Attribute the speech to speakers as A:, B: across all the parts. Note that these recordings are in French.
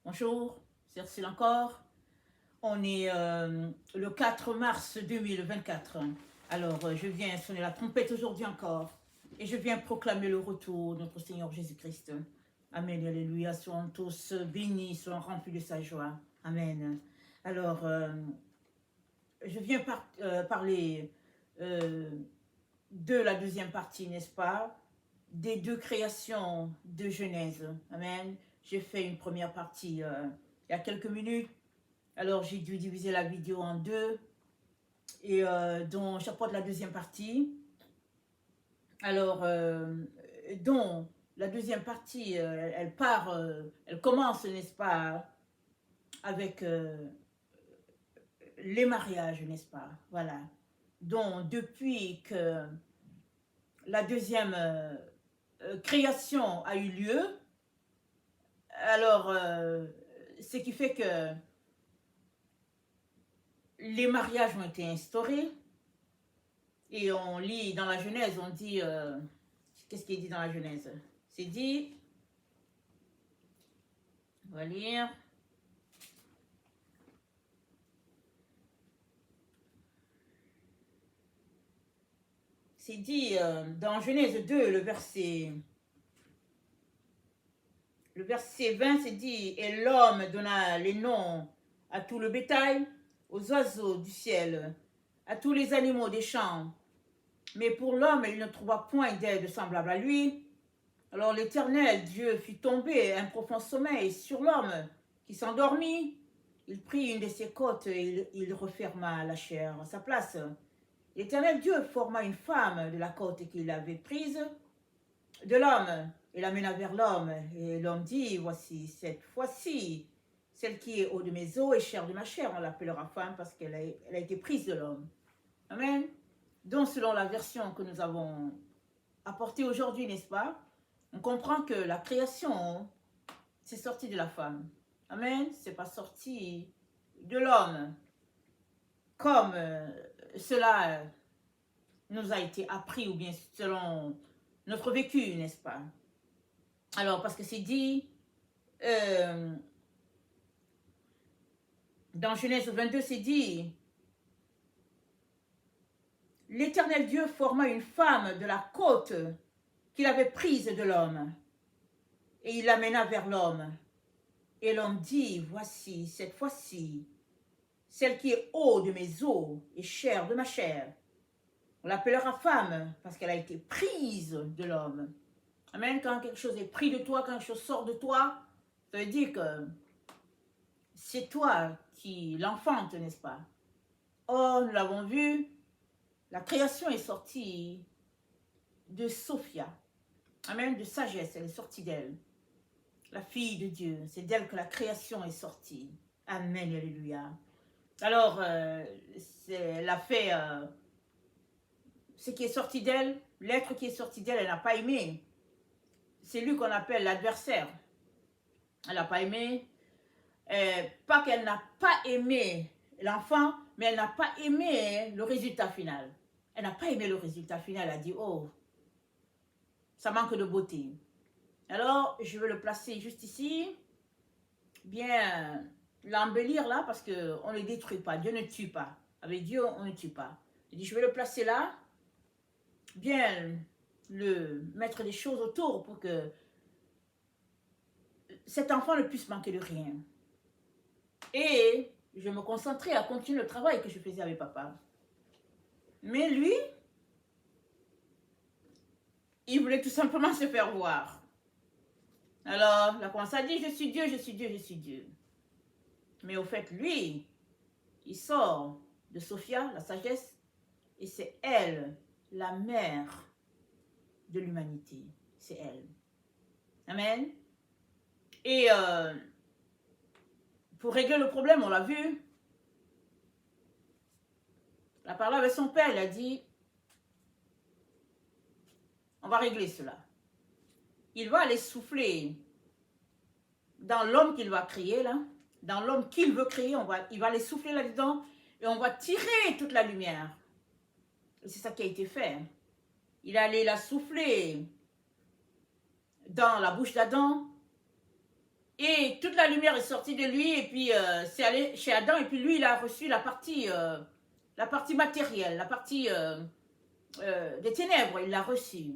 A: Bonjour, c'est Ursule encore. On est le 4 mars 2024. Alors, je viens sonner la trompette aujourd'hui encore. Et je viens proclamer le retour de notre Seigneur Jésus-Christ. Amen, alléluia. Soyons tous bénis, soyons remplis de sa joie. Amen. Alors, je viens parler de la deuxième partie, n'est-ce pas? Des deux créations de Genèse. Amen. J'ai fait une première partie il y a quelques minutes. Alors, j'ai dû diviser la vidéo en deux. Et dont j'apporte la deuxième partie. Alors, dont la deuxième partie, elle part, elle commence, n'est-ce pas, avec les mariages, n'est-ce pas? Voilà. Donc, depuis que la deuxième création a eu lieu, alors, ce qui fait que les mariages ont été instaurés. Et on lit dans la Genèse, on dit, qu'est-ce qui est dit dans la Genèse? C'est dit, on va lire. C'est dit dans Genèse 2, le verset 20, c'est dit, et l'homme donna les noms à tout le bétail, aux oiseaux du ciel, à tous les animaux des champs. Mais pour l'homme, il ne trouva point d'aide semblable à lui. Alors l'Éternel Dieu fit tomber un profond sommeil sur l'homme qui s'endormit. Il prit une de ses côtes et il referma la chair à sa place. L'Éternel Dieu forma une femme de la côte qu'il avait prise de l'homme et l'amena vers l'homme. Et l'homme dit, voici cette fois-ci, celle qui est haut de mes os et chair de ma chair, on l'appellera femme parce qu'elle a été prise de l'homme. Amen. Donc selon la version que nous avons apportée aujourd'hui, n'est-ce pas, on comprend que la création, c'est sorti de la femme. Amen. C'est pas sorti de l'homme. Comme cela nous a été appris, ou bien selon notre vécu, n'est-ce pas? Alors, parce que c'est dit, dans Genèse 22, c'est dit, l'Éternel Dieu forma une femme de la côte qu'il avait prise de l'homme, et il l'amena vers l'homme. Et l'homme dit, voici, cette fois-ci, celle qui est haut de mes os et chair de ma chair. On l'appellera femme parce qu'elle a été prise de l'homme. Amen. Quand quelque chose est pris de toi, quand quelque chose sort de toi, ça veut dire que c'est toi qui l'enfante, n'est-ce pas? Or, nous l'avons vu, la création est sortie de Sophia. Amen, de sagesse, elle est sortie d'elle. La fille de Dieu, c'est d'elle que la création est sortie. Amen, alléluia. Alors, elle a fait ce qui est sorti d'elle, l'être qui est sorti d'elle, elle n'a pas aimé. C'est lui qu'on appelle l'adversaire. Elle n'a pas aimé. Pas qu'elle n'a pas aimé l'enfant, mais elle n'a pas aimé le résultat final. Elle n'a pas aimé le résultat final. Elle a dit, oh, ça manque de beauté. Alors, je vais le placer juste ici. Bien, l'embellir là, parce qu'on ne détruit pas. Dieu ne tue pas. Avec Dieu, on ne tue pas. Je dis, je vais le placer là. Bien, le mettre des choses autour pour que cet enfant ne puisse manquer de rien. Et je me concentrais à continuer le travail que je faisais avec papa. Mais lui, il voulait tout simplement se faire voir. Alors, il a commencé à dire, je suis Dieu, je suis Dieu, je suis Dieu. Mais au fait, lui, il sort de Sophia, la sagesse, et c'est elle, la mère de l'humanité. C'est elle. Amen. Et pour régler le problème, on l'a vu, elle a parlé avec son père, il a dit, on va régler cela. Il va aller souffler dans l'homme qu'il va créer, là, dans l'homme qu'il veut créer, il va aller souffler là-dedans et on va tirer toute la lumière. Et c'est ça qui a été fait. Il allait la souffler dans la bouche d'Adam Et toute la lumière est sortie de lui, et puis c'est allé chez Adam, et puis lui, il a reçu la partie matérielle, la partie des ténèbres, il l'a reçue.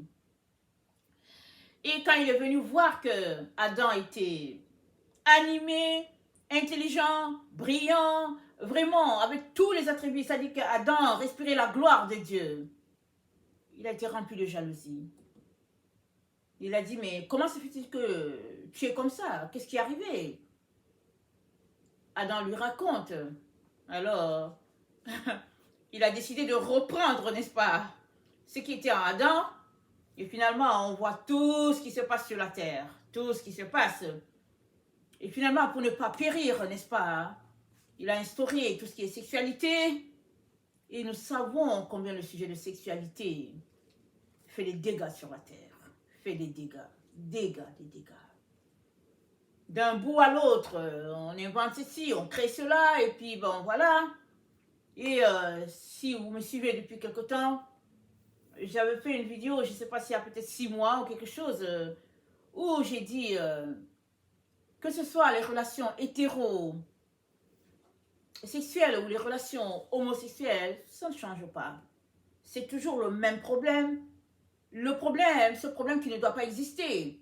A: Et quand il est venu voir que Adam était animé, intelligent, brillant, vraiment, avec tous les attributs, c'est-à-dire qu'Adam respirait la gloire de Dieu, il a été rempli de jalousie. Il a dit, mais comment se fait-il que tu es comme ça? Qu'est-ce qui est arrivé? Adam lui raconte. Alors, il a décidé de reprendre, n'est-ce pas, ce qui était en Adam. Et finalement, on voit tout ce qui se passe sur la terre. Tout ce qui se passe. Et finalement, pour ne pas périr, n'est-ce pas, il a instauré tout ce qui est sexualité. Et nous savons combien le sujet de sexualité fait des dégâts sur la terre. Fait des dégâts. Des dégâts. D'un bout à l'autre, on invente ceci, on crée cela, et puis bon, voilà. Et si vous me suivez depuis quelque temps, j'avais fait une vidéo, je ne sais pas s'il y a peut-être 6 mois ou quelque chose, où j'ai dit que ce soit les relations hétérosexuelles ou les relations homosexuelles, ça ne change pas. C'est toujours le même problème. Ce problème qui ne doit pas exister.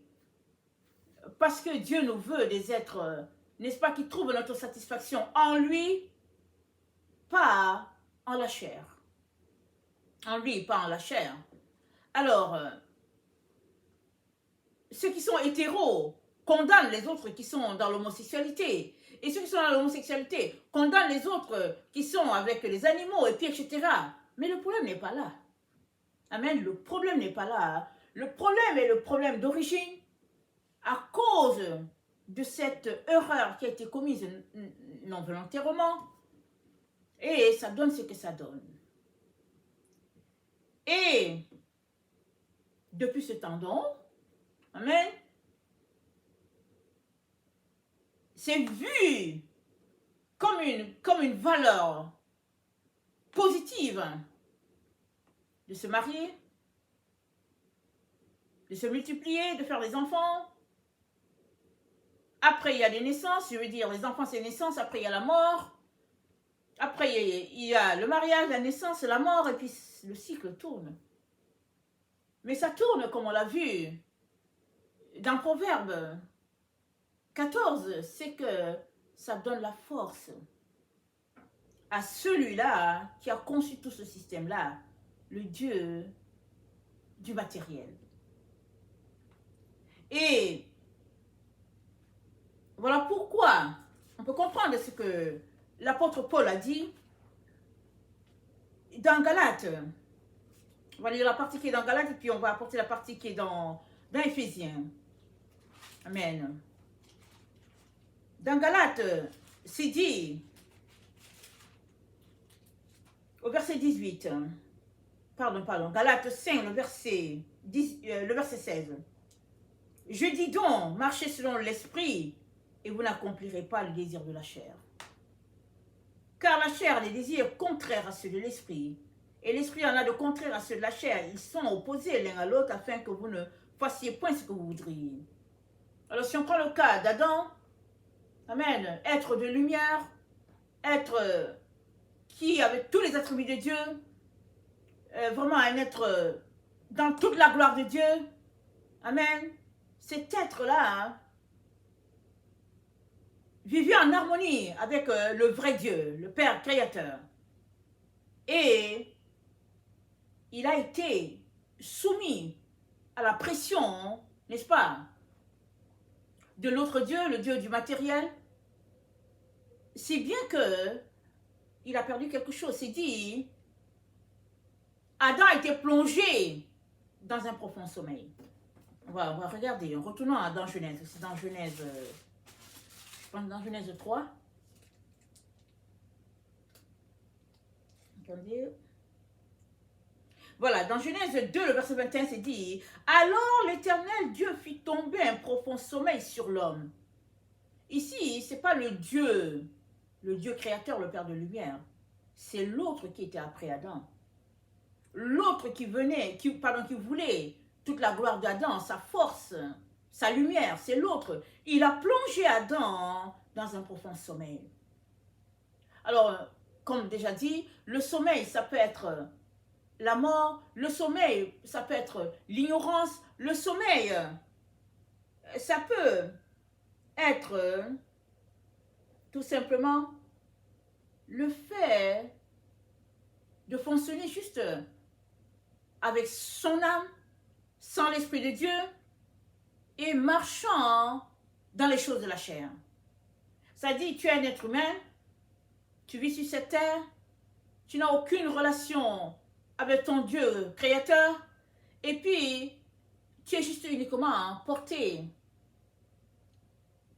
A: Parce que Dieu nous veut des êtres, n'est-ce pas, qui trouvent notre satisfaction en lui, pas en la chair. En lui, pas en la chair. Alors, ceux qui sont hétéros condamnent les autres qui sont dans l'homosexualité. Et ceux qui sont dans l'homosexualité condamnent les autres qui sont avec les animaux, et puis etc. Mais le problème n'est pas là. Amen. Le problème n'est pas là. Le problème est le problème d'origine à cause de cette erreur qui a été commise non volontairement. Et ça donne ce que ça donne. Et depuis ce temps donc, amen, c'est vu comme une valeur positive de se marier, de se multiplier, de faire des enfants. Après, il y a des naissances, je veux dire, les enfants, c'est naissance, après, il y a la mort. Après, il y a le mariage, la naissance, la mort, et puis le cycle tourne. Mais ça tourne, comme on l'a vu dans Proverbe 14, c'est que ça donne la force à celui-là qui a conçu tout ce système-là, le Dieu du matériel. Et voilà pourquoi on peut comprendre ce que l'apôtre Paul a dit dans Galates. On va lire la partie qui est dans Galates et puis on va apporter la partie qui est dans Éphésiens. Amen. Dans Galates, c'est dit, au verset 18, pardon, Galates 5, le verset 16. Je dis donc, marchez selon l'esprit et vous n'accomplirez pas le désir de la chair. Car la chair a des désirs contraires à ceux de l'esprit. Et l'esprit en a de contraires à ceux de la chair. Ils sont opposés l'un à l'autre afin que vous ne fassiez point ce que vous voudriez. Alors si on prend le cas d'Adam, amen, être de lumière, être qui avec tous les attributs de Dieu, vraiment un être dans toute la gloire de Dieu, amen, cet être-là vivait en harmonie avec le vrai Dieu, le Père créateur. Et il a été soumis à la pression, n'est-ce pas, de l'autre Dieu, le Dieu du matériel, si bien que il a perdu quelque chose. C'est dit, Adam a été plongé dans un profond sommeil. On va regarder, retournons dans Genèse. C'est dans Genèse, je pense dans Genèse 3. Attendez. Voilà, dans Genèse 2, le verset 21, c'est dit, « Alors l'Éternel Dieu fit tomber un profond sommeil sur l'homme. » Ici, ce n'est pas le Dieu créateur, le Père de lumière. C'est l'autre qui était après Adam. L'autre qui voulait toute la gloire d'Adam, sa force, sa lumière, c'est l'autre. Il a plongé Adam dans un profond sommeil. Alors, comme déjà dit, le sommeil, ça peut être la mort, le sommeil, ça peut être l'ignorance, le sommeil, ça peut être tout simplement le fait de fonctionner juste avec son âme, sans l'Esprit de Dieu, et marchant dans les choses de la chair. Ça dit, tu es un être humain, tu vis sur cette terre, tu n'as aucune relation avec ton Dieu créateur, et puis tu es juste uniquement porté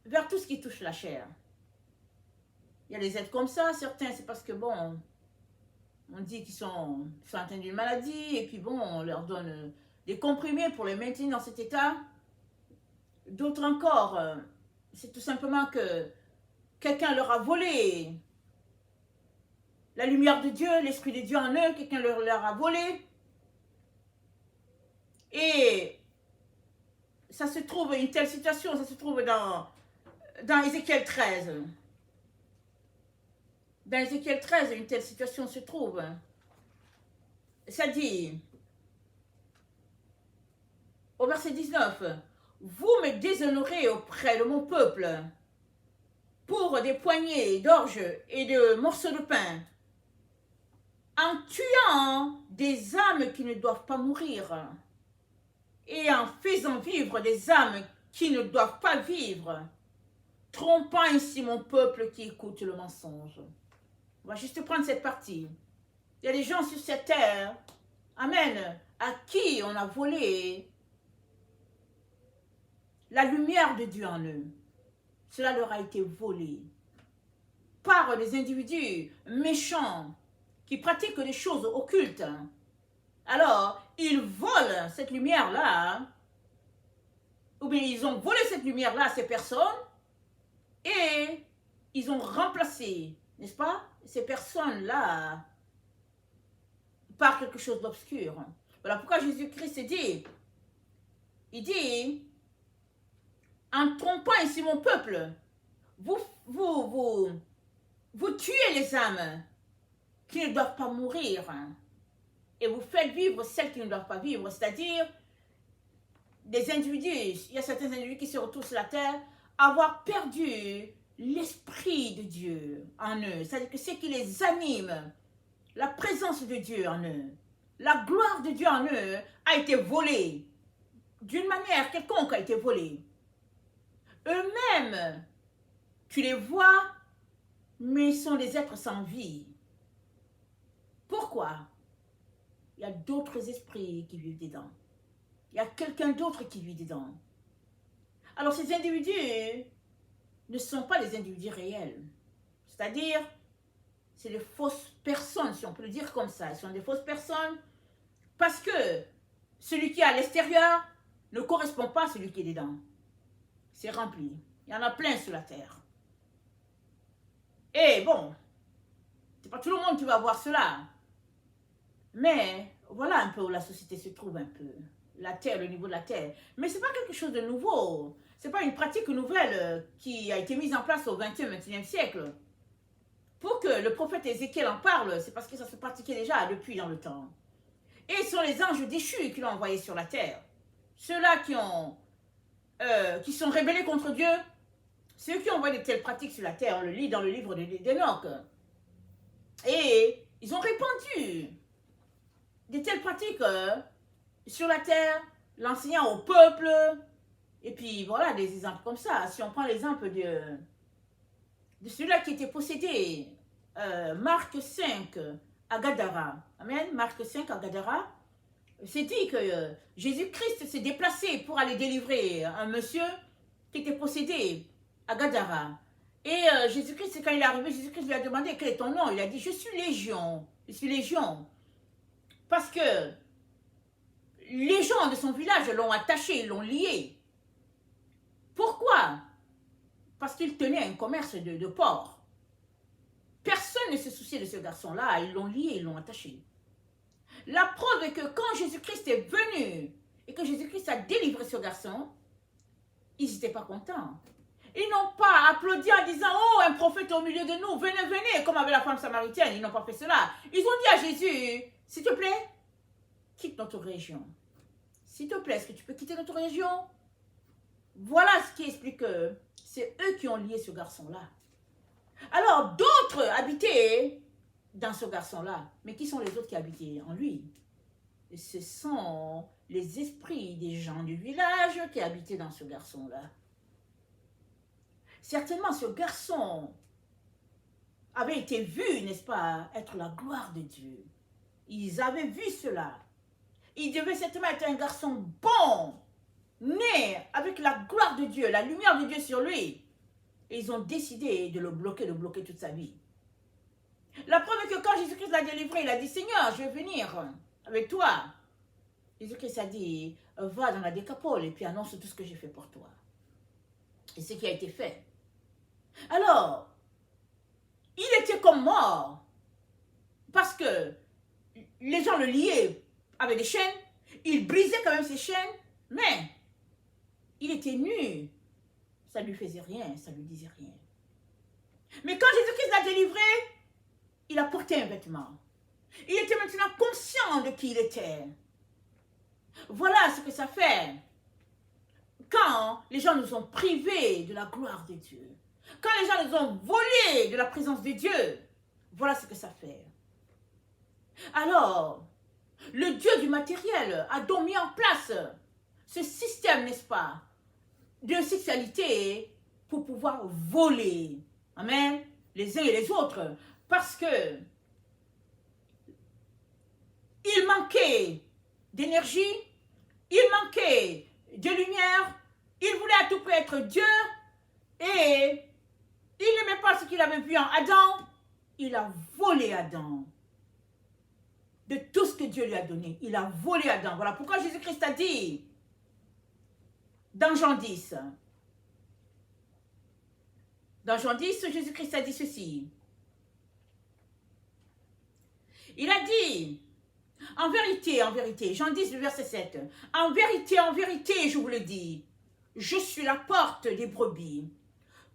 A: vers tout ce qui touche la chair. Il y a des êtres comme ça, certains c'est parce que bon, on dit qu'ils sont atteints d'une maladie, et puis bon, on leur donne des comprimés pour les maintenir dans cet état. D'autres encore, c'est tout simplement que quelqu'un leur a volé la lumière de Dieu, l'Esprit de Dieu en eux, quelqu'un leur a volé. Et ça se trouve, une telle situation, ça se trouve dans Ézéchiel 13. Dans Ézéchiel 13, une telle situation se trouve. Ça dit, au verset 19, « Vous me déshonorez auprès de mon peuple pour des poignées d'orge et de morceaux de pain, en tuant des âmes qui ne doivent pas mourir et en faisant vivre des âmes qui ne doivent pas vivre, trompant ainsi mon peuple qui écoute le mensonge. » On va juste prendre cette partie. Il y a des gens sur cette terre, amen, à qui on a volé la lumière de Dieu en eux. Cela leur a été volé par des individus méchants qui pratiquent des choses occultes. Alors, ils volent cette lumière-là, ou bien ils ont volé cette lumière-là à ces personnes, et ils ont remplacé, n'est-ce pas, ces personnes-là par quelque chose d'obscur. Voilà pourquoi Jésus-Christ dit, il dit, en trompant ainsi mon peuple, vous tuez les âmes qui ne doivent pas mourir et vous faites vivre celles qui ne doivent pas vivre, c'est-à-dire des individus, il y a certains individus qui se retrouvent sur la terre, avoir perdu l'Esprit de Dieu en eux, c'est-à-dire que ce qui les anime, la présence de Dieu en eux, la gloire de Dieu en eux a été volée, d'une manière quelconque a été volée. Eux-mêmes, tu les vois, mais ils sont des êtres sans vie. Pourquoi? Il y a d'autres esprits qui vivent dedans. Il y a quelqu'un d'autre qui vit dedans. Alors ces individus ne sont pas des individus réels. C'est-à-dire, c'est des fausses personnes, si on peut le dire comme ça. Ils sont des fausses personnes parce que celui qui est à l'extérieur ne correspond pas à celui qui est dedans. C'est rempli. Il y en a plein sur la terre. Et bon, c'est pas tout le monde qui va voir cela. Mais voilà un peu où la société se trouve un peu. La terre, le niveau de la terre. Mais c'est pas quelque chose de nouveau. C'est pas une pratique nouvelle qui a été mise en place au 20e, 21e siècle. Pour que le prophète Ézéchiel en parle, c'est parce que ça se pratiquait déjà depuis dans le temps. Et ce sont les anges déchus qui l'ont envoyé sur la terre. Ceux-là qui sont rebellés contre Dieu, ceux qui ont envoyé de telles pratiques sur la terre, on le lit dans le livre d'Enoch. Et ils ont répandu de telles pratiques sur la terre, l'enseignant au peuple, et puis voilà, des exemples comme ça. Si on prend l'exemple de celui-là qui était possédé, Marc 5 à Gadara. Amen, Marc 5 à Gadara. C'est dit que Jésus-Christ s'est déplacé pour aller délivrer un monsieur qui était possédé à Gadara. Et Jésus-Christ, quand il est arrivé, Jésus-Christ lui a demandé quel est ton nom. Il a dit, je suis Légion. Je suis Légion. Parce que les gens de son village l'ont attaché, l'ont lié. Pourquoi? Parce qu'il tenait un commerce de porc. Personne ne se souciait de ce garçon-là. Ils l'ont lié, ils l'ont attaché. La preuve est que quand Jésus-Christ est venu et que Jésus-Christ a délivré ce garçon, ils n'étaient pas contents. Ils n'ont pas applaudi en disant, oh, un prophète au milieu de nous, venez, venez, comme avec la femme samaritaine. Ils n'ont pas fait cela. Ils ont dit à Jésus, s'il te plaît, quitte notre région. S'il te plaît, est-ce que tu peux quitter notre région? Voilà ce qui explique que c'est eux qui ont lié ce garçon-là. Alors, d'autres habitaient dans ce garçon-là. Mais qui sont les autres qui habitaient en lui? Ce sont les esprits des gens du village qui habitaient dans ce garçon-là. Certainement, ce garçon avait été vu, n'est-ce pas, être la gloire de Dieu. Ils avaient vu cela. Il devait certainement être un garçon bon, né avec la gloire de Dieu, la lumière de Dieu sur lui. Et ils ont décidé de le bloquer toute sa vie. La preuve est que quand Jésus-Christ l'a délivré, il a dit, Seigneur, je vais venir avec toi. Jésus-Christ a dit, va dans la Décapole et puis annonce tout ce que j'ai fait pour toi. Et ce qui a été fait. Alors, il était comme mort parce que les gens le liaient avec des chaînes, il brisait quand même ses chaînes, mais il était nu. Ça ne lui faisait rien, ça ne lui disait rien. Mais quand Jésus-Christ l'a délivré, il a porté un vêtement. Il était maintenant conscient de qui il était. Voilà ce que ça fait quand les gens nous ont privés de la gloire de Dieu. Quand les gens nous ont volé de la présence de Dieu. Voilà ce que ça fait. Alors, le Dieu du matériel a donc mis en place ce système, n'est-ce pas, de sexualité pour pouvoir voler. Amen. Les uns et les autres. Parce que il manquait d'énergie, il manquait de lumière, il voulait à tout prix être Dieu et il n'aimait pas ce qu'il avait vu en Adam. Il a volé Adam. De tout ce que Dieu lui a donné, il a volé Adam. Voilà pourquoi Jésus-Christ a dit dans Jean 10. Dans Jean 10, Jésus-Christ a dit ceci. Il a dit, en vérité, Jean 10, verset 7, en vérité, je vous le dis, je suis la porte des brebis.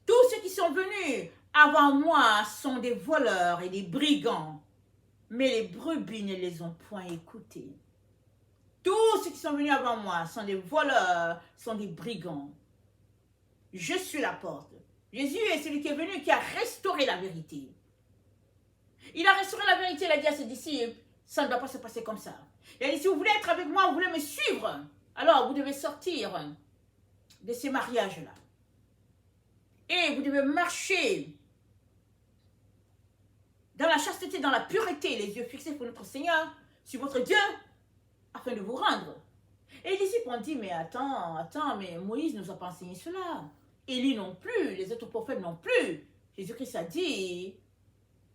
A: Tous ceux qui sont venus avant moi sont des voleurs et des brigands, mais les brebis ne les ont point écoutés. Tous ceux qui sont venus avant moi sont des voleurs, sont des brigands. Je suis la porte. Jésus est celui qui est venu, qui a restauré la vérité. Il a restauré la vérité, il a dit à ses disciples, ça ne doit pas se passer comme ça. Il a dit, si vous voulez être avec moi, vous voulez me suivre, alors vous devez sortir de ces mariages-là. Et vous devez marcher dans la chasteté, dans la pureté, les yeux fixés pour notre Seigneur, sur votre Dieu, afin de vous rendre. Et les disciples ont dit, mais attends, mais Moïse ne nous a pas enseigné cela. Élie non plus, les autres prophètes non plus. Jésus-Christ a dit,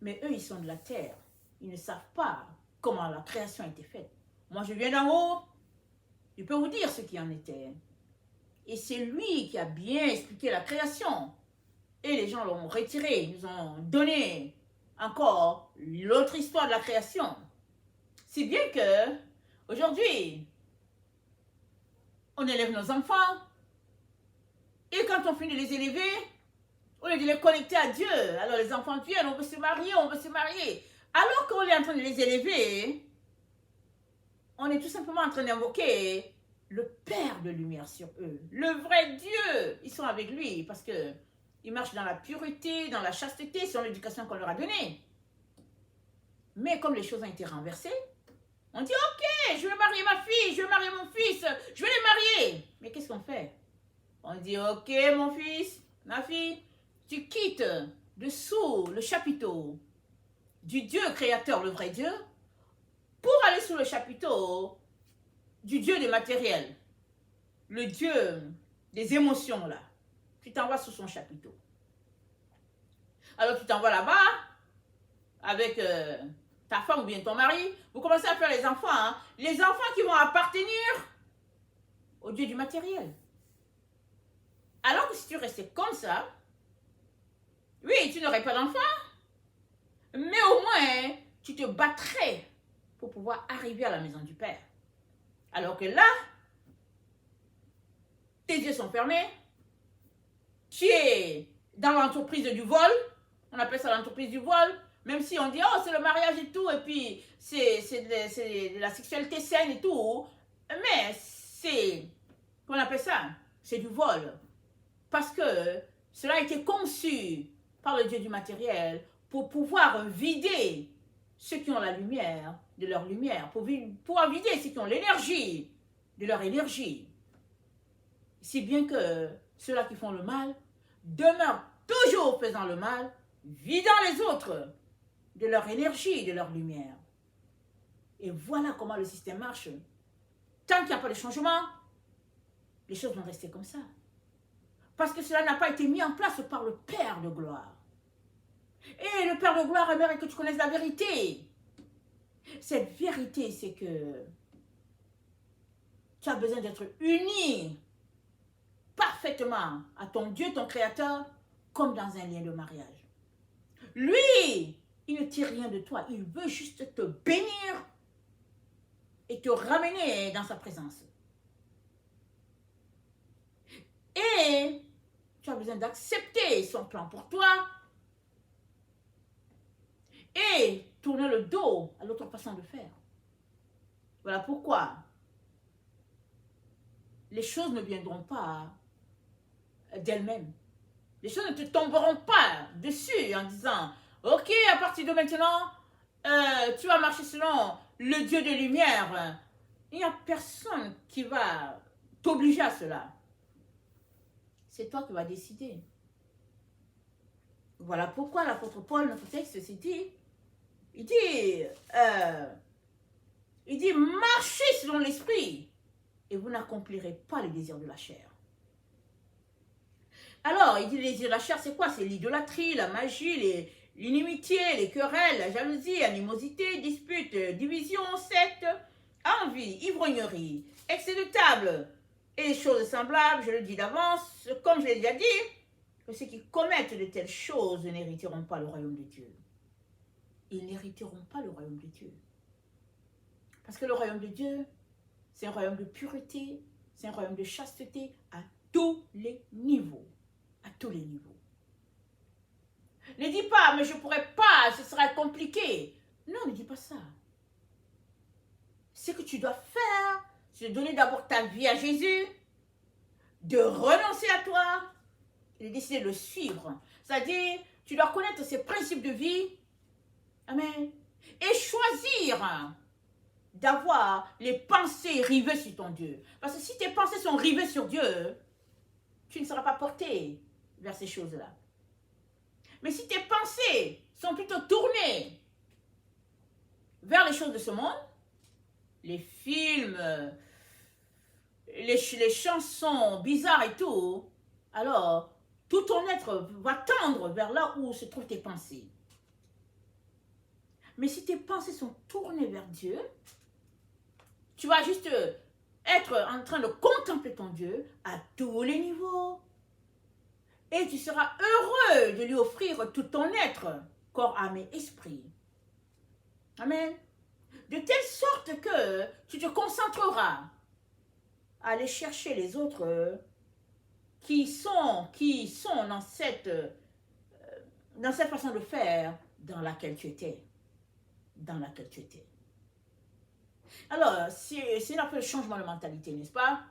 A: mais eux, ils sont de la terre. Ils ne savent pas comment la création a été faite. Moi, je viens d'en haut. Je peux vous dire ce qui en était. Et c'est lui qui a bien expliqué la création. Et les gens l'ont retiré. Ils nous ont donné encore l'autre histoire de la création. Si bien que, aujourd'hui, on élève nos enfants. Et quand on finit de les élever, au lieu de les connecter à Dieu, alors les enfants viennent, on veut se marier. Alors qu'on est en train de les élever, on est tout simplement en train d'invoquer le Père de lumière sur eux, le vrai Dieu. Ils sont avec lui parce qu'ils marchent dans la pureté, dans la chasteté, selon l'éducation qu'on leur a donnée. Mais comme les choses ont été renversées, on dit, ok, je vais marier ma fille, je vais marier mon fils, je vais les marier. Mais qu'est-ce qu'on fait? On dit, ok, mon fils, ma fille, tu quittes dessous le chapiteau du Dieu créateur, le vrai Dieu, pour aller sous le chapiteau du Dieu des matériels, le Dieu des émotions là. Tu t'envoies sous son chapiteau. Alors tu t'envoies là-bas avec ta femme ou bien ton mari, vous commencez à faire les enfants, hein? Les enfants qui vont appartenir au Dieu du matériel. Alors que si tu restais comme ça, oui, tu n'aurais pas d'enfant, mais au moins, tu te battrais pour pouvoir arriver à la maison du Père. Alors que là, tes yeux sont fermés, tu es dans l'entreprise du vol, on appelle ça l'entreprise du vol, même si on dit, oh, c'est le mariage et tout, et puis c'est de la sexualité saine et tout, mais c'est, qu'on appelle ça, c'est du vol. Parce que cela a été conçu par le Dieu du matériel pour pouvoir vider ceux qui ont la lumière de leur lumière, pour pouvoir vider ceux qui ont l'énergie de leur énergie. Si bien que ceux-là qui font le mal demeurent toujours faisant le mal, vidant les autres de leur énergie, de leur lumière. Et voilà comment le système marche. Tant qu'il n'y a pas de changement, les choses vont rester comme ça. Parce que cela n'a pas été mis en place par le Père de gloire. Et le Père de gloire aimerait que tu connaisses la vérité. Cette vérité, c'est que tu as besoin d'être uni parfaitement à ton Dieu, ton Créateur, comme dans un lien de mariage. Lui, il ne tire rien de toi. Il veut juste te bénir et te ramener dans sa présence. Et tu as besoin d'accepter son plan pour toi et tourner le dos à l'autre façon de faire. Voilà pourquoi les choses ne viendront pas d'elles-mêmes. Les choses ne te tomberont pas dessus en disant, ok, à partir de maintenant, tu vas marcher selon le Dieu de lumière. Il n'y a personne qui va t'obliger à cela. C'est toi qui vas décider. Voilà pourquoi l'apôtre Paul, notre texte, il dit, marchez selon l'esprit et vous n'accomplirez pas les désirs de la chair. Alors, il dit les désirs de la chair, c'est quoi? C'est l'idolâtrie, la magie, l'inimitié, les querelles, la jalousie, animosité, dispute, division, secte, envie, ivrognerie, excès de table et les choses semblables, je le dis d'avance, comme je l'ai déjà dit, que ceux qui commettent de telles choses n'hériteront pas le royaume de Dieu. Ils n'hériteront pas le royaume de Dieu. Parce que le royaume de Dieu, c'est un royaume de pureté, c'est un royaume de chasteté à tous les niveaux. À tous les niveaux. Ne dis pas, mais je ne pourrais pas, ce serait compliqué. Non, ne dis pas ça. Ce que tu dois faire, c'est de donner d'abord ta vie à Jésus, de renoncer à toi et de décider de le suivre. C'est-à-dire, tu dois connaître ses principes de vie. Amen. Et choisir d'avoir les pensées rivées sur ton Dieu. Parce que si tes pensées sont rivées sur Dieu, tu ne seras pas porté vers ces choses-là. Mais si tes pensées sont plutôt tournées vers les choses de ce monde, les films, les chansons bizarres et tout, alors tout ton être va tendre vers là où se trouvent tes pensées. Mais si tes pensées sont tournées vers Dieu, tu vas juste être en train de contempler ton Dieu à tous les niveaux. Et tu seras heureux de lui offrir tout ton être, corps, âme et esprit. Amen. De telle sorte que tu te concentreras à aller chercher les autres qui sont dans cette façon de faire dans laquelle tu étais. Dans laquelle tu étais. Alors, c'est un peu le changement de mentalité, n'est-ce pas?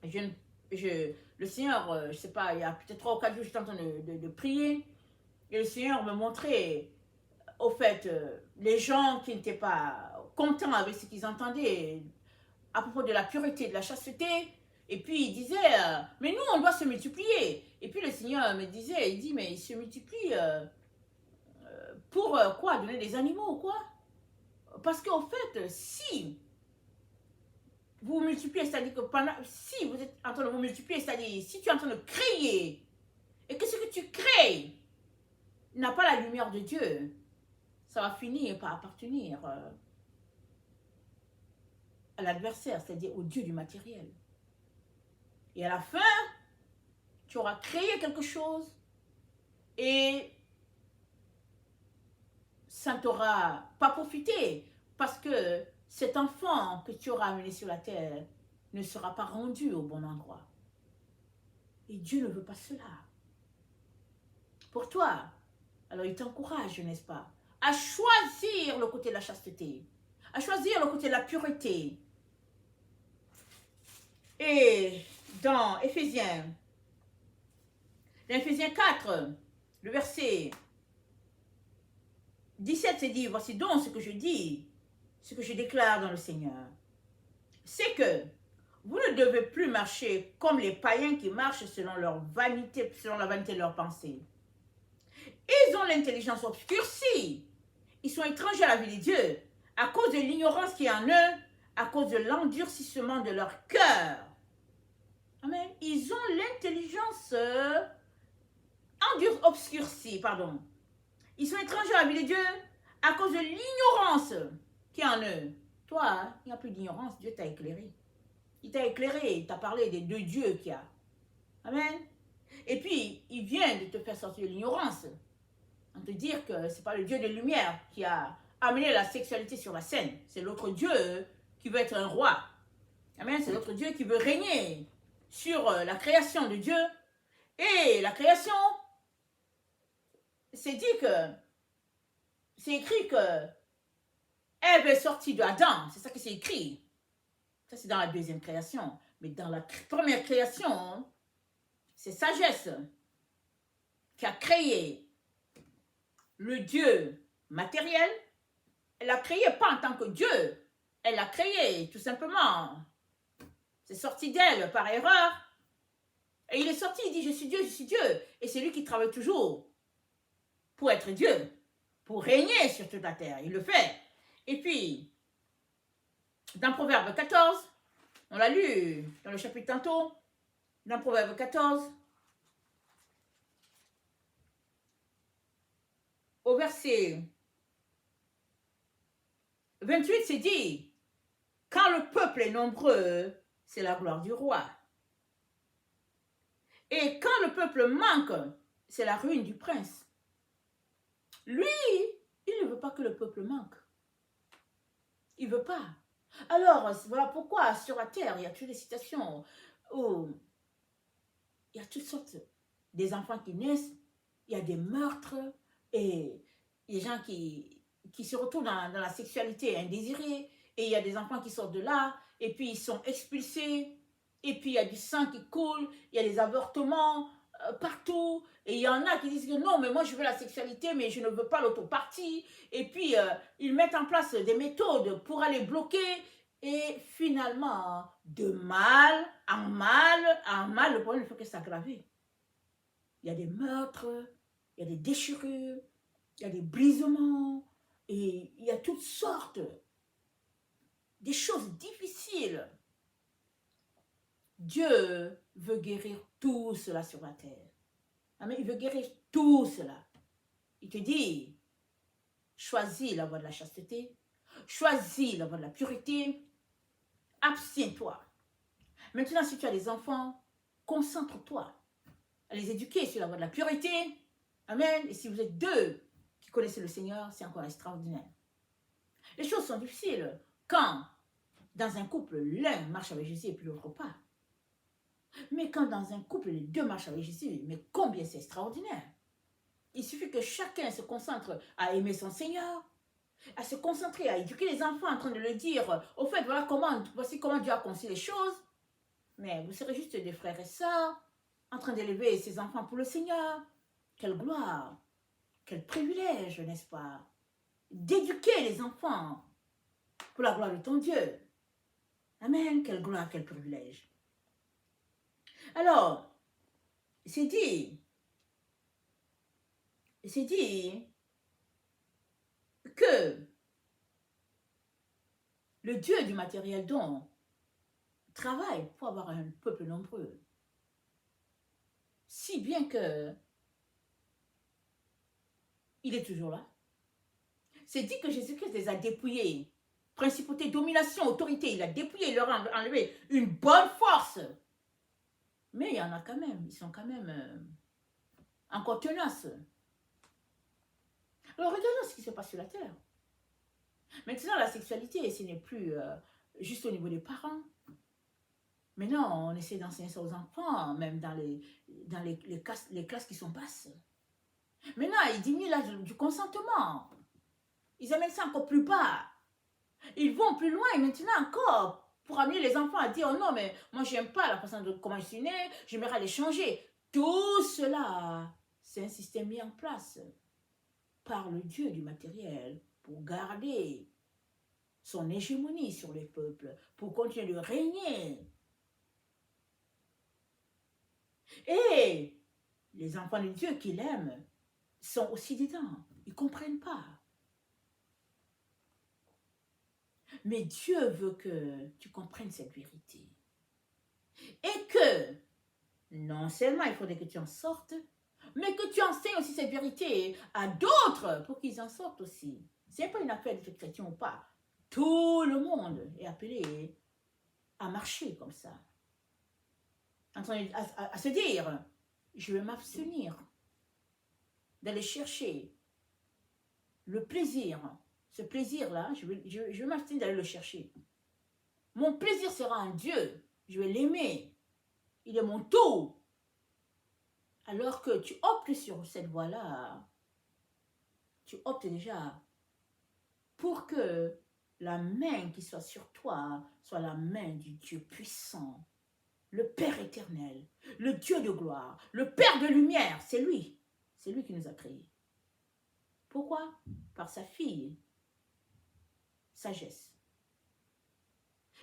A: Le Seigneur, je ne sais pas, il y a peut-être 3 ou 4 jours, j'étais en train de prier. Et le Seigneur me montrait, au fait, les gens qui n'étaient pas contents avec ce qu'ils entendaient à propos de la pureté, de la chasteté. Et puis il disait, mais nous, on doit se multiplier. Et puis le Seigneur me disait, il dit, mais ils se multiplient pour quoi? Donner des animaux ou quoi? Parce qu'au fait, si vous vous multipliez, c'est-à-dire que si vous êtes en train de vous multiplier, c'est-à-dire si tu es en train de créer, et que ce que tu crées n'a pas la lumière de Dieu, ça va finir par appartenir à l'adversaire, c'est-à-dire au Dieu du matériel. Et à la fin, tu auras créé quelque chose et ça ne t'aura pas profité parce que cet enfant que tu auras amené sur la terre ne sera pas rendu au bon endroit. Et Dieu ne veut pas cela. Pour toi, alors il t'encourage, n'est-ce pas, à choisir le côté de la chasteté, à choisir le côté de la pureté. Et dans Éphésiens 4, le verset 17, c'est dit, voici donc ce que je dis, ce que je déclare dans le Seigneur. C'est que vous ne devez plus marcher comme les païens qui marchent selon leur vanité, selon la vanité de leurs pensées. Ils ont l'intelligence obscurcie. Ils sont étrangers à la vie de Dieu à cause de l'ignorance qui est en eux, à cause de l'endurcissement de leur cœur. Amen. Ils ont l'intelligence obscurcie, pardon. Ils sont étrangers à la vie de Dieu à cause de l'ignorance qui est en eux. Toi, il n'y a plus d'ignorance, Dieu t'a éclairé. Il t'a éclairé, il t'a parlé des deux dieux qu'il y a. Amen. Et puis, il vient de te faire sortir de l'ignorance. En te dire que ce n'est pas le Dieu de lumière qui a amené la sexualité sur la scène. C'est l'autre Dieu qui veut être un roi. Amen. C'est l'autre Dieu qui veut régner sur la création de Dieu. Et la création, c'est dit que, c'est écrit que Ève est sortie d'Adam. C'est ça qui c'est écrit. Ça, c'est dans la deuxième création. Mais dans la première création, c'est sagesse qui a créé le Dieu matériel. Elle l'a créé pas en tant que Dieu. Elle l'a créé tout simplement. C'est sorti d'elle par erreur. Et il est sorti, il dit, je suis Dieu, je suis Dieu. Et c'est lui qui travaille toujours pour être Dieu, pour régner sur toute la terre. Il le fait. Et puis, dans Proverbe 14, on l'a lu dans le chapitre tantôt, dans Proverbe 14, au verset 28, c'est dit, quand le peuple est nombreux, c'est la gloire du roi. Et quand le peuple manque, c'est la ruine du prince. Lui, il ne veut pas que le peuple manque. Il ne veut pas. Alors, voilà pourquoi sur la terre, il y a toutes les situations où il y a toutes sortes des enfants qui naissent, il y a des meurtres et il y a des gens qui se retrouvent dans la sexualité indésirée et il y a des enfants qui sortent de là et puis ils sont expulsés et puis il y a du sang qui coule, il y a des avortements partout et il y en a qui disent que non mais moi je veux la sexualité mais je ne veux pas l'autopartie et puis ils mettent en place des méthodes pour aller bloquer et finalement de mal en mal, le problème il faut que ça s'aggrave. Il y a des meurtres, il y a des déchirures, il y a des brisements et il y a toutes sortes des choses difficiles. Dieu veut guérir tout cela sur la terre. Amen. Il veut guérir tout cela. Il te dit, choisis la voie de la chasteté, choisis la voie de la pureté, abstiens-toi. Maintenant, si tu as des enfants, concentre-toi à les éduquer sur la voie de la pureté. Amen. Et si vous êtes deux qui connaissez le Seigneur, c'est encore extraordinaire. Les choses sont difficiles quand, dans un couple, l'un marche avec Jésus et puis l'autre pas. Mais quand dans un couple, les deux marchent avec Jésus, mais combien c'est extraordinaire. Il suffit que chacun se concentre à aimer son Seigneur, à se concentrer, à éduquer les enfants en train de leur dire, au fait, voilà voici comment Dieu a conçu les choses. Mais vous serez juste des frères et sœurs, en train d'élever ses enfants pour le Seigneur. Quelle gloire, quel privilège, n'est-ce pas? D'éduquer les enfants pour la gloire de ton Dieu. Amen, quelle gloire, quel privilège. Alors, c'est dit que le Dieu du matériel don travaille pour avoir un peuple nombreux. Si bien que il est toujours là. C'est dit que Jésus-Christ les a dépouillés. Principauté, domination, autorité, il a dépouillé, il leur a enlevé une bonne force. Mais il y en a quand même, ils sont quand même encore tenaces. Alors regardons ce qui se passe sur la terre. Maintenant, la sexualité, ce n'est plus juste au niveau des parents. Maintenant, on essaie d'enseigner ça aux enfants, même dans les classes qui sont basses. Maintenant, ils diminuent l'âge du consentement. Ils amènent ça encore plus bas. Ils vont plus loin et maintenant encore pour amener les enfants à dire oh non, mais moi, j'aime pas la façon de comment je suis née, j'aimerais les changer. Tout cela, c'est un système mis en place par le Dieu du matériel pour garder son hégémonie sur les peuples, pour continuer de régner. Et les enfants de Dieu qu'il aime sont aussi dedans. Ils ne comprennent pas. Mais Dieu veut que tu comprennes cette vérité. Et que, non seulement il faudrait que tu en sortes, mais que tu enseignes aussi cette vérité à d'autres pour qu'ils en sortent aussi. Ce n'est pas une affaire de chrétien ou pas. Tout le monde est appelé à marcher comme ça. À se dire, je vais m'abstenir d'aller chercher le plaisir. Ce plaisir-là, je vais m'abstenir d'aller le chercher. Mon plaisir sera en Dieu. Je vais l'aimer. Il est mon tout. Alors que tu optes sur cette voie-là, tu optes déjà pour que la main qui soit sur toi soit la main du Dieu puissant, le Père éternel, le Dieu de gloire, le Père de lumière. C'est lui qui nous a créés. Pourquoi? Par sa fille, sagesse.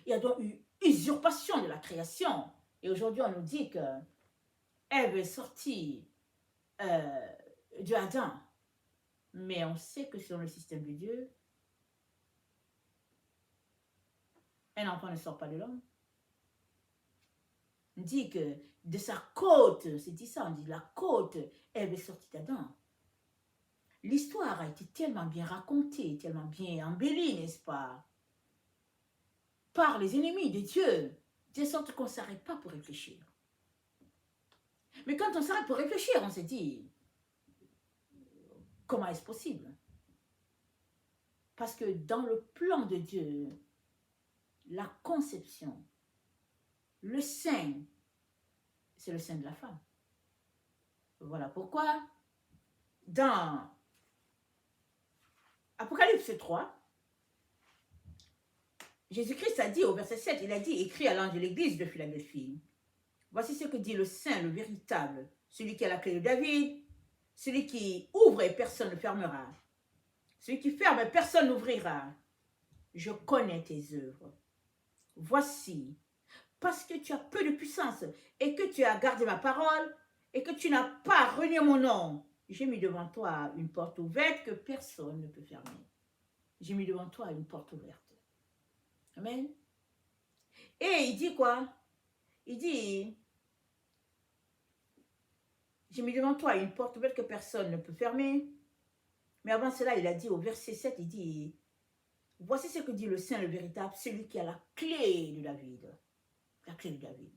A: Il y a donc eu usurpation de la création. Et aujourd'hui, on nous dit que Ève est sortie de Adam. Mais on sait que selon le système de Dieu, un enfant ne sort pas de l'homme. On dit que de sa côte, c'est dit ça, on dit la côte, Ève est sortie d'Adam. L'histoire a été tellement bien racontée, tellement bien embellie, n'est-ce pas? Par les ennemis de Dieu, de sorte qu'on ne s'arrête pas pour réfléchir. Mais quand on s'arrête pour réfléchir, on se dit, comment est-ce possible? Parce que dans le plan de Dieu, la conception, le sein, c'est le sein de la femme. Voilà pourquoi, dans Apocalypse 3, Jésus-Christ a dit au verset 7, il a dit, écrit à l'ange de l'église de Philadelphie, voici ce que dit le Saint, le véritable, celui qui a la clé de David, celui qui ouvre et personne ne fermera, celui qui ferme et personne n'ouvrira. Je connais tes œuvres. Voici, parce que tu as peu de puissance et que tu as gardé ma parole et que tu n'as pas renié mon nom, j'ai mis devant toi une porte ouverte que personne ne peut fermer. J'ai mis devant toi une porte ouverte. Amen. Et il dit quoi? Il dit, j'ai mis devant toi une porte ouverte que personne ne peut fermer. Mais avant cela, il a dit au verset 7, il dit, voici ce que dit le Saint, le véritable, celui qui a la clé de David. La clé de David.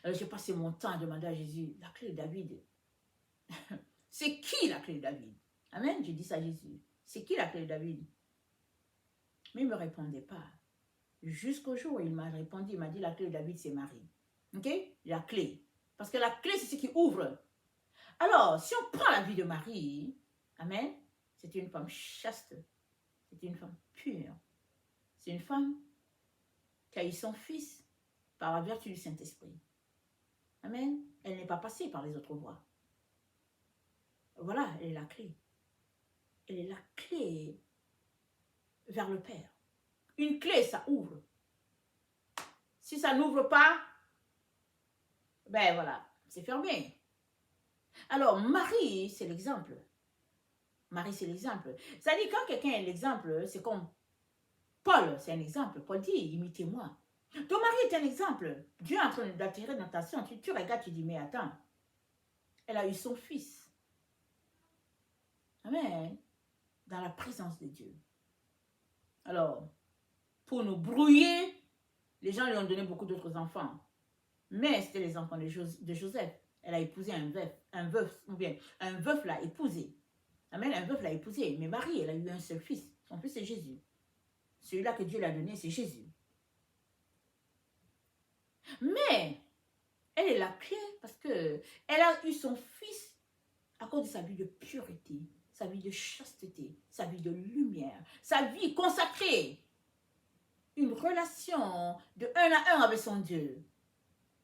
A: Alors j'ai passé mon temps à demander à Jésus, la clé de David, c'est qui la clé de David? Amen, j'ai dit ça à Jésus. C'est qui la clé de David? Mais il ne me répondait pas. Jusqu'au jour où il m'a répondu, il m'a dit la clé de David, c'est Marie. Ok? La clé. Parce que la clé, c'est ce qui ouvre. Alors, si on prend la vie de Marie, amen, c'est une femme chaste. C'est une femme pure. C'est une femme qui a eu son fils par la vertu du Saint-Esprit. Amen. Elle n'est pas passée par les autres voies. Voilà, elle est la clé. Elle est la clé vers le Père. Une clé, ça ouvre. Si ça n'ouvre pas, ben voilà, c'est fermé. Alors, Marie, c'est l'exemple. Marie, c'est l'exemple. C'est-à-dire, quand quelqu'un est l'exemple, c'est comme Paul, c'est un exemple. Paul dit, imitez-moi. Donc, Marie est un exemple. Dieu est en train d'attirer notre attention. Tu regardes, tu dis, mais attends, elle a eu son fils. Amen. Dans la présence de Dieu. Alors, pour nous brouiller, les gens lui ont donné beaucoup d'autres enfants. Mais c'était les enfants de Joseph. Elle a épousé un veuf l'a épousé. Amen, un veuf l'a épousé. Mais Marie, elle a eu un seul fils. Son fils, c'est Jésus. Celui-là que Dieu l'a donné, c'est Jésus. Mais elle est la clé parce que elle a eu son fils à cause de sa vie de pureté, sa vie de chasteté, sa vie de lumière, sa vie consacrée, une relation de un à un avec son Dieu.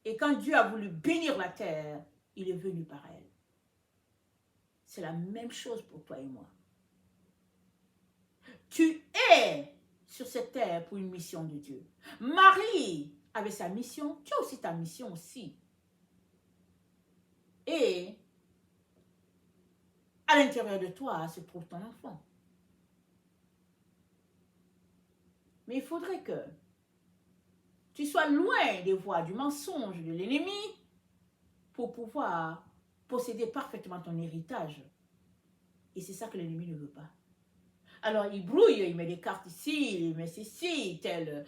A: Et quand Dieu a voulu bénir la terre, il est venu par elle. C'est la même chose pour toi et moi. Tu es sur cette terre pour une mission de Dieu. Marie avait sa mission, tu as aussi ta mission aussi. Et à l'intérieur de toi se trouve ton enfant. Mais il faudrait que tu sois loin des voies du mensonge de l'ennemi pour pouvoir posséder parfaitement ton héritage. Et c'est ça que l'ennemi ne veut pas. Alors il brouille, il met des cartes ici, il met ceci, tel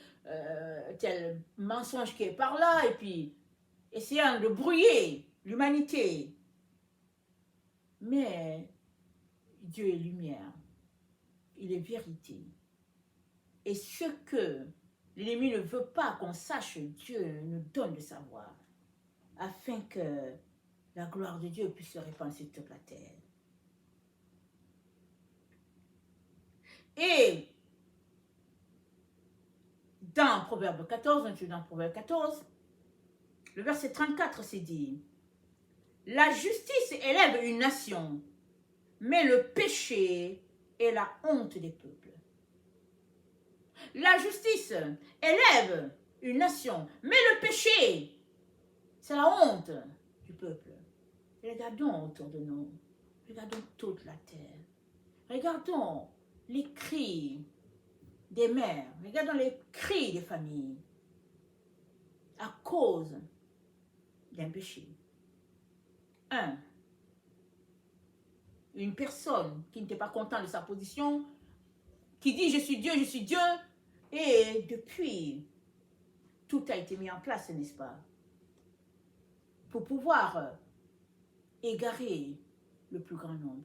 A: mensonge qui est par là, et puis essayant de brouiller l'humanité. Mais Dieu est lumière, il est vérité. Et ce que l'ennemi ne veut pas qu'on sache, Dieu nous donne de savoir, afin que la gloire de Dieu puisse se répandre sur toute la terre. Et dans Proverbe 14, le verset 34 c'est dit, la justice élève une nation, mais le péché est la honte des peuples. La justice élève une nation, mais le péché, c'est la honte du peuple. Regardons autour de nous, regardons toute la terre, regardons les cris des mères, regardons les cris des familles à cause d'un péché. Une personne qui n'était pas contente de sa position, qui dit je suis Dieu, et depuis, tout a été mis en place, n'est-ce pas, pour pouvoir égarer le plus grand nombre.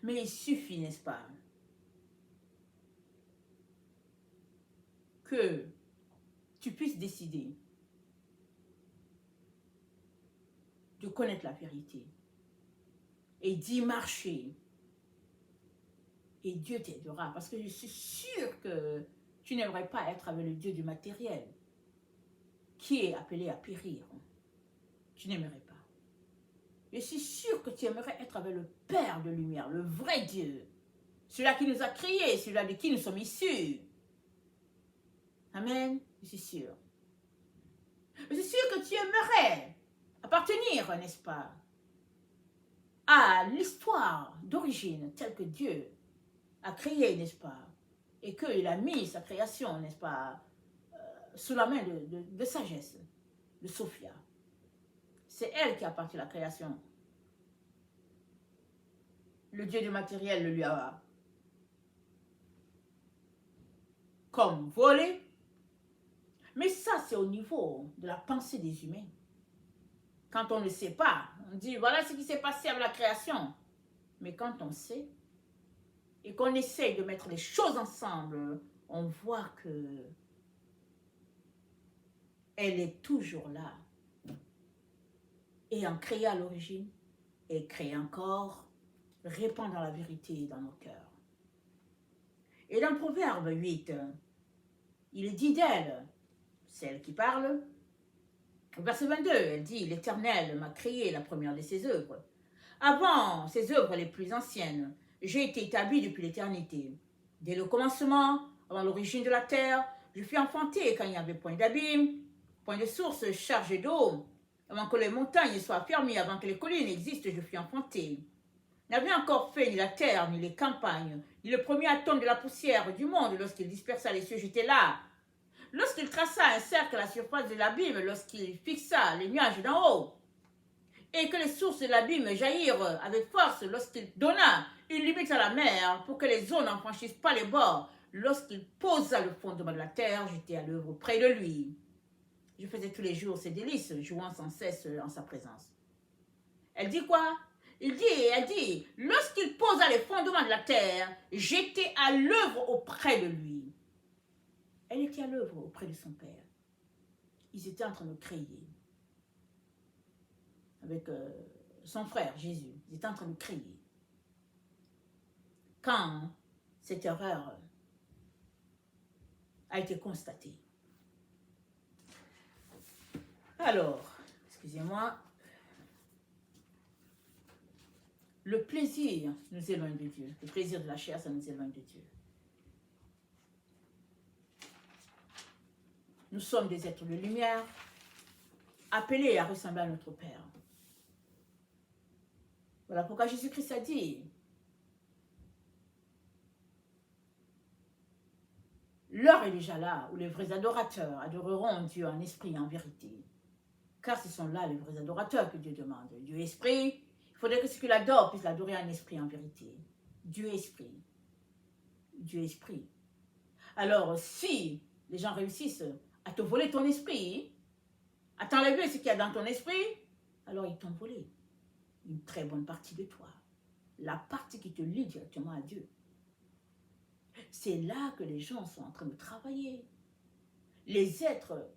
A: Mais il suffit, n'est-ce pas, que tu puisses décider de connaître la vérité et d'y marcher. Et Dieu t'aidera, parce que je suis sûre que tu n'aimerais pas être avec le Dieu du matériel qui est appelé à périr. Tu n'aimerais pas. Je suis sûre que tu aimerais être avec le Père de lumière, le vrai Dieu, celui-là qui nous a créés, celui-là de qui nous sommes issus. Amen. Je suis sûre. Je suis sûre que tu aimerais appartenir, n'est-ce pas, à l'histoire d'origine telle que Dieu a créé, n'est-ce pas, et qu'il a mis sa création, n'est-ce pas, sous la main de sagesse, de Sophia. C'est elle qui a parti la création. Le Dieu du matériel le lui a comme volé. Mais ça, c'est au niveau de la pensée des humains. Quand on ne sait pas, on dit voilà ce qui s'est passé avec la création. Mais quand on sait et qu'on essaye de mettre les choses ensemble, on voit que elle est toujours là. Et en créant à l'origine, et crée encore, répandant la vérité dans nos cœurs. Et dans Proverbe 8, il est dit d'elle, celle qui parle, verset 22, elle dit, l'Éternel m'a créé la première de ses œuvres. Avant ses œuvres les plus anciennes, j'ai été établi depuis l'éternité. Dès le commencement, avant l'origine de la terre, je fus enfanté quand il n'y avait point d'abîme, point de source chargée d'eau. Avant que les montagnes soient fermées, avant que les collines existent, je fus enfanté. N'avait encore fait ni la terre, ni les campagnes, ni le premier atome de la poussière du monde lorsqu'il dispersa les cieux, j'étais là. Lorsqu'il traça un cercle à la surface de l'abîme, lorsqu'il fixa les nuages d'en haut, et que les sources de l'abîme jaillirent avec force, lorsqu'il donna une limite à la mer pour que les eaux n'en franchissent pas les bords, lorsqu'il posa le fondement de la terre, j'étais à l'œuvre près de lui. Je faisais tous les jours ses délices, jouant sans cesse en sa présence. Elle dit quoi? Elle dit, lorsqu'il posa les fondements de la terre, j'étais à l'œuvre auprès de lui. Elle était à l'œuvre auprès de son père. Ils étaient en train de créer. Avec son frère Jésus, ils étaient en train de créer. Quand cette erreur a été constatée. Alors, excusez-moi, le plaisir nous éloigne de Dieu. Le plaisir de la chair, ça nous éloigne de Dieu. Nous sommes des êtres de lumière, appelés à ressembler à notre Père. Voilà pourquoi Jésus-Christ a dit, l'heure est déjà là où les vrais adorateurs adoreront Dieu en esprit et en vérité. Car ce sont là les vrais adorateurs que Dieu demande. Dieu est esprit, il faudrait que ceux qui l'adorent puissent l'adorer en esprit et en vérité. Dieu est esprit. Dieu est esprit. Alors, si les gens réussissent à te voler ton esprit, à t'enlever ce qu'il y a dans ton esprit, alors ils t'ont volé une très bonne partie de toi. La partie qui te lie directement à Dieu. C'est là que les gens sont en train de travailler. Les êtres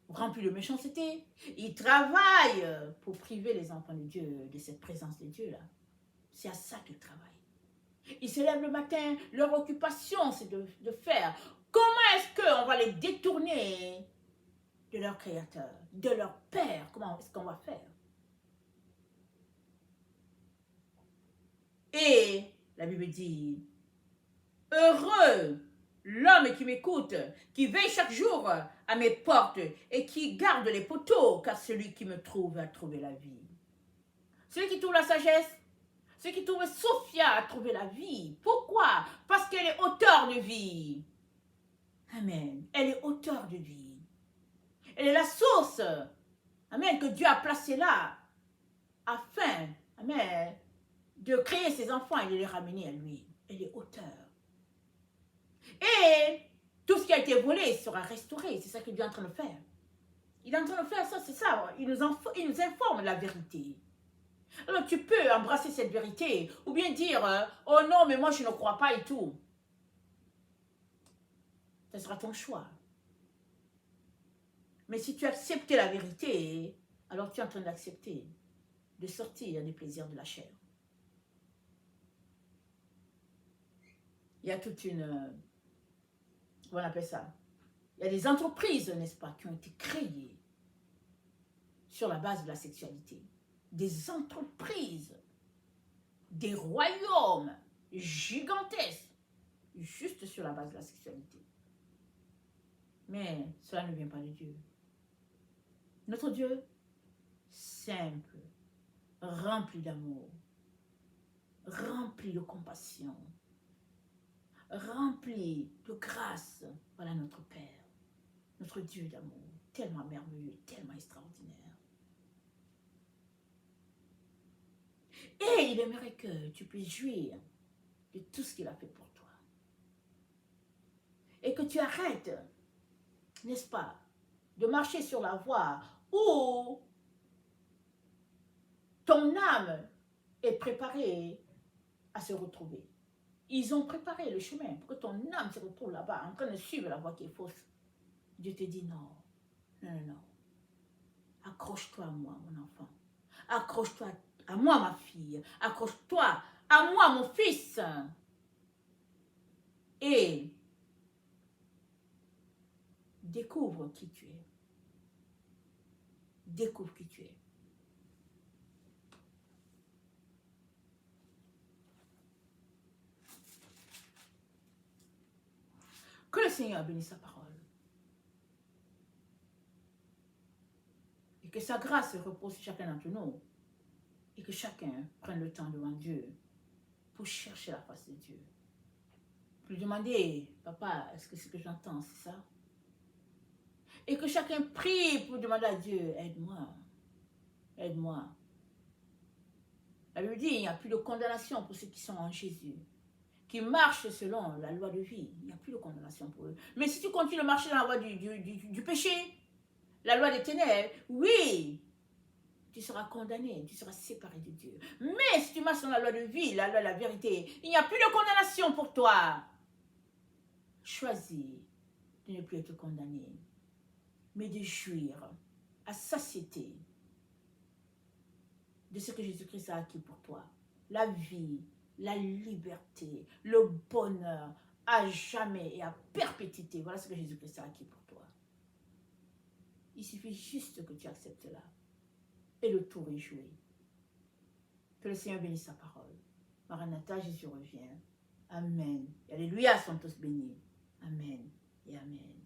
A: remplis de méchanceté, ils travaillent pour priver les enfants de Dieu de cette présence de Dieu-là. C'est à ça qu'ils travaillent. Ils se lèvent le matin, leur occupation c'est de faire. Comment est-ce qu'on va les détourner de leur Créateur, de leur Père? Comment est-ce qu'on va faire? Et la Bible dit, heureux l'homme qui m'écoute, qui veille chaque jour à mes portes et qui garde les poteaux, car celui qui me trouve a trouvé la vie. Celui qui trouve la sagesse, celui qui trouve Sophia a trouvé la vie. Pourquoi? Parce qu'elle est auteure de vie. Amen. Elle est auteure de vie. Elle est la source, amen, que Dieu a placée là, afin, amen, de créer ses enfants et de les ramener à lui. Elle est auteure. Et tout ce qui a été volé sera restauré. C'est ça que Dieu est en train de faire. Il est en train de faire ça, c'est ça. Il nous informe de la vérité. Alors tu peux embrasser cette vérité ou bien dire, oh non, mais moi je ne crois pas et tout. Ce sera ton choix. Mais si tu acceptes la vérité, alors tu es en train d'accepter de sortir des plaisirs de la chair. Il y a toute une... Comment on appelle ça? Il y a des entreprises, n'est-ce pas, qui ont été créées sur la base de la sexualité. Des entreprises, des royaumes gigantesques, juste sur la base de la sexualité. Mais cela ne vient pas de Dieu. Notre Dieu, simple, rempli d'amour, rempli de compassion, rempli de grâce. Voilà notre Père, notre Dieu d'amour, tellement merveilleux, tellement extraordinaire. Et il aimerait que tu puisses jouir de tout ce qu'il a fait pour toi. Et que tu arrêtes, n'est-ce pas, de marcher sur la voie où ton âme est préparée à se retrouver. Ils ont préparé le chemin pour que ton âme se retrouve là-bas, en train de suivre la voie qui est fausse. Dieu te dit non, non, non, non. Accroche-toi à moi, mon enfant. Accroche-toi à moi, ma fille. Accroche-toi à moi, mon fils. Et découvre qui tu es. Découvre qui tu es. Que le Seigneur bénisse sa parole. Et que sa grâce repose sur chacun d'entre nous. Et que chacun prenne le temps devant Dieu pour chercher la face de Dieu. Pour lui demander, papa, est-ce que ce que j'entends, c'est ça? Et que chacun prie pour demander à Dieu, aide-moi, aide-moi. La Bible dit, il n'y a plus de condamnation pour ceux qui sont en Jésus, qui marchent selon la loi de vie. Il n'y a plus de condamnation pour eux. Mais si tu continues de marcher dans la loi du péché, la loi des ténèbres, oui, tu seras condamné, tu seras séparé de Dieu. Mais si tu marches dans la loi de vie, la loi de la vérité, il n'y a plus de condamnation pour toi. Choisis de ne plus être condamné, mais de jouir à satiété de ce que Jésus-Christ a acquis pour toi. La vie, la liberté, le bonheur, à jamais et à perpétuité. Voilà ce que Jésus-Christ a acquis pour toi. Il suffit juste que tu acceptes là. Et le tour est joué. Que le Seigneur bénisse sa parole. Maranatha, Jésus revient. Amen. Et alléluia, sont tous bénis. Amen et amen.